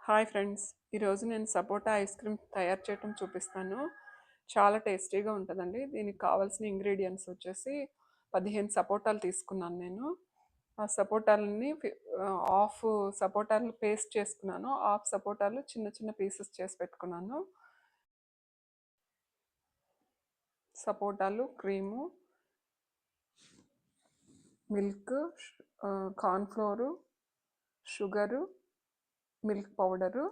Hi friends, ఈరోజు నేను సపోటా ice cream తయారు చేయటం చూపిస్తాను. చాలా టేస్టీగా ఉంటుందండి. దీనికి కావాల్సిన ఇంగ్రీడియంట్స్ వచ్చేసి 15 సపోటాలు తీసుకున్నాను నేను. ఆ సపోటాలని హాఫ్ సపోటాలు పేస్ట్ చేసుకున్నాను. హాఫ్ సపోటాలు చిన్న చిన్న పీసెస్ చేసి పెట్టుకున్నాను. సపోటాలు, cream, milk, cornflour, sugar, milk powder,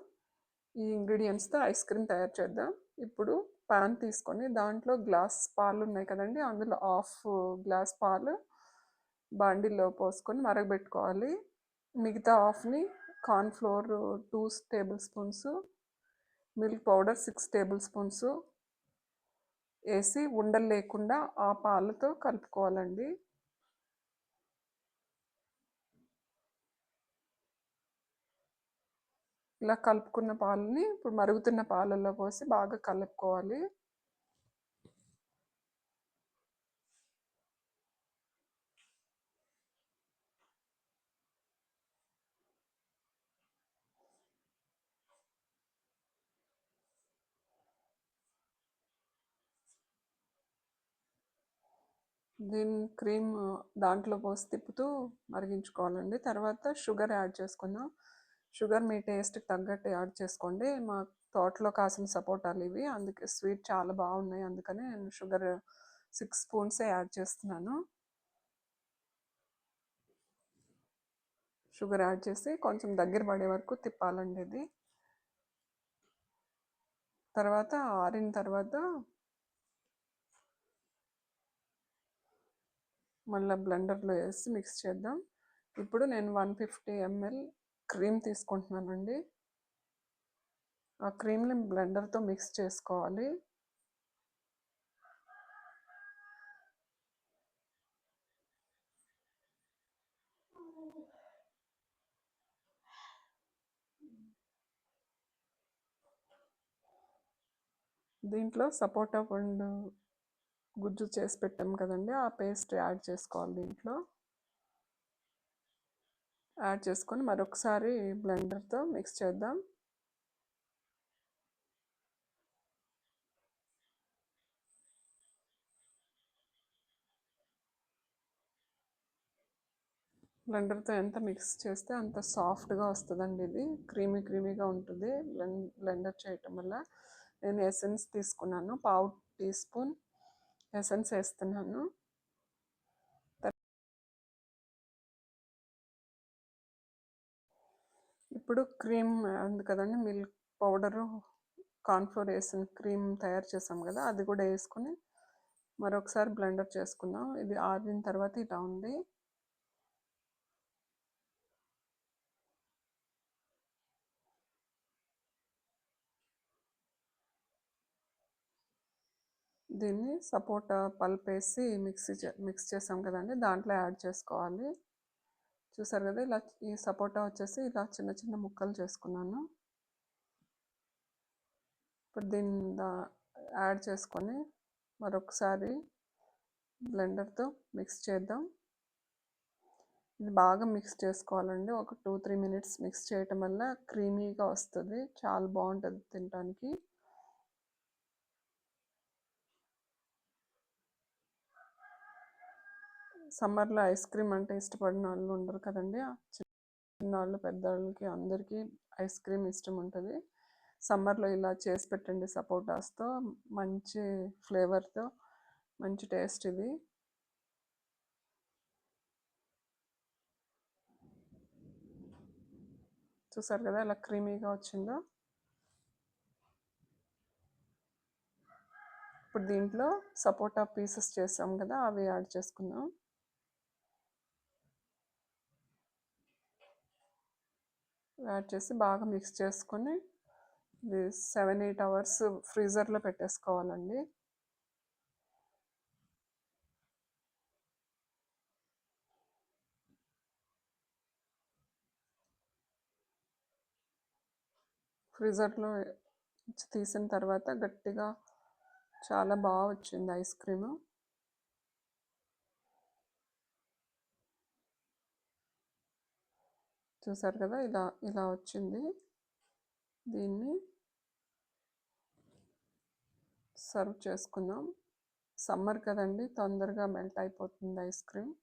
ఈ ఇంగ్రీడియంట్స్తో ఐస్ క్రీమ్ తయారు చేద్దాం. ఇప్పుడు పాన్ తీసుకొని దాంట్లో గ్లాస్ పాలు ఉన్నాయి కదండి, అందులో హాఫ్ గ్లాస్ పాలు బాండిల్లో పోసుకొని మరగబెట్టుకోవాలి. మిగతా హాఫ్ని cornflour 2 table spoons, milk powder 6 table spoons వేసి ఉండలు లేకుండా ఆ పాలతో కలుపుకోవాలండి. ఇలా కలుపుకున్న పాలని ఇప్పుడు మరుగుతున్న పాలల్లో పోసి బాగా కలుపుకోవాలి. దీని క్రీమ్ దాంట్లో పోసి తిప్పుతూ మరిగించుకోవాలండి. తర్వాత షుగర్ యాడ్ చేసుకుందాం. షుగర్ మీ టేస్ట్కి తగ్గట్టు యాడ్ చేసుకోండి. మా తోటలో కాసిన సపోటాలు ఇవి, అందుకే స్వీట్ చాలా బాగున్నాయి, అందుకనే నేను షుగర్ 6 స్పూన్సే యాడ్ చేస్తున్నాను. షుగర్ యాడ్ చేసి కొంచెం దగ్గర పడే వరకు తిప్పాలండి ఇది. తర్వాత ఆరిన తర్వాత మళ్ళీ బ్లెండర్లో వేసి మిక్స్ చేద్దాం. ఇప్పుడు నేను 150 ml క్రీమ్ తీసుకుంటున్నానండి. ఆ క్రీమ్ని బ్లెండర్తో మిక్స్ చేసుకోవాలి. దీంట్లో సపోటా పండు గుజ్జు చేసి పెట్టాం కదండి, ఆ పేస్ట్ యాడ్ చేసుకోవాలి. దీంట్లో యాడ్ చేసుకొని మరొకసారి బ్లెండర్తో మిక్స్ చేద్దాం. బ్లెండర్తో ఎంత మిక్స్ చేస్తే అంత సాఫ్ట్గా వస్తుందండి. ఇది క్రీమీగా ఉంటుంది బ్లెండర్ చేయటం వల్ల. నేను ఎసెన్స్ తీసుకున్నాను, పావు టీ స్పూన్ ఎసెన్స్ వేస్తున్నాను. ఇప్పుడు క్రీమ్ ఉంది కదండి, మిల్క్ పౌడరు, కార్న్ఫ్లోర్ వేసిన క్రీమ్ తయారు చేసాం కదా, అది కూడా వేసుకొని మరొకసారి బ్లెండర్ చేసుకుందాం. ఇది ఆరిన తర్వాత ఇలా ఉంది. దీన్ని సపోటా పల్ప్ వేసి మిక్స్ చేసాం కదండి, దాంట్లో యాడ్ చేసుకోవాలి. చూసారు కదా, ఇలా ఈ సపోటా వచ్చేసి ఇలా చిన్న చిన్న ముక్కలు చేసుకున్నాను. ఇప్పుడు దీన్ని యాడ్ చేసుకొని మరొకసారి బ్లెండర్తో మిక్స్ చేద్దాం. ఇది బాగా మిక్స్ చేసుకోవాలండి. ఒక 2-3 మినిట్స్ మిక్స్ చేయటం వల్ల క్రీమీగా వస్తుంది, చాలా బాగుంటుంది తినడానికి. సమ్మర్లో ఐస్ క్రీమ్ అంటే ఇష్టపడిన వాళ్ళు ఉండరు కదండి, చిన్నవాళ్ళు పెద్దవాళ్ళకి అందరికీ ఐస్ క్రీమ్ ఇష్టం ఉంటుంది. సమ్మర్లో ఇలా చేసి పెట్టండి సపోటాస్తో, మంచి ఫ్లేవర్తో, మంచి టేస్ట్. ఇది చూసారు కదా ఎలా క్రీమీగా వచ్చిందో. ఇప్పుడు దీంట్లో సపోటా పీసెస్ చేసాం కదా, అవి యాడ్ చేసుకుందాం. యాడ్ చేసి బాగా మిక్స్ చేసుకొని ఇది 7-8 అవర్స్ ఫ్రీజర్లో పెట్టేసుకోవాలండి. ఫ్రీజర్లో తీసిన తర్వాత గట్టిగా చాలా బాగా వచ్చింది ఐస్ క్రీము. చూసారు కదా, ఇలా ఇలా వచ్చింది. దీన్ని సర్వ్ చేసుకుందాం. సమ్మర్ కదండి, తొందరగా మెల్ట్ అయిపోతుంది ఐస్ క్రీమ్.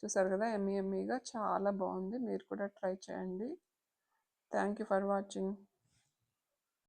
చూసారు కదా, ఎమ్మీ ఎమ్మీగా చాలా బాగుంది. మీరు కూడా ట్రై చేయండి. Thank you for watching.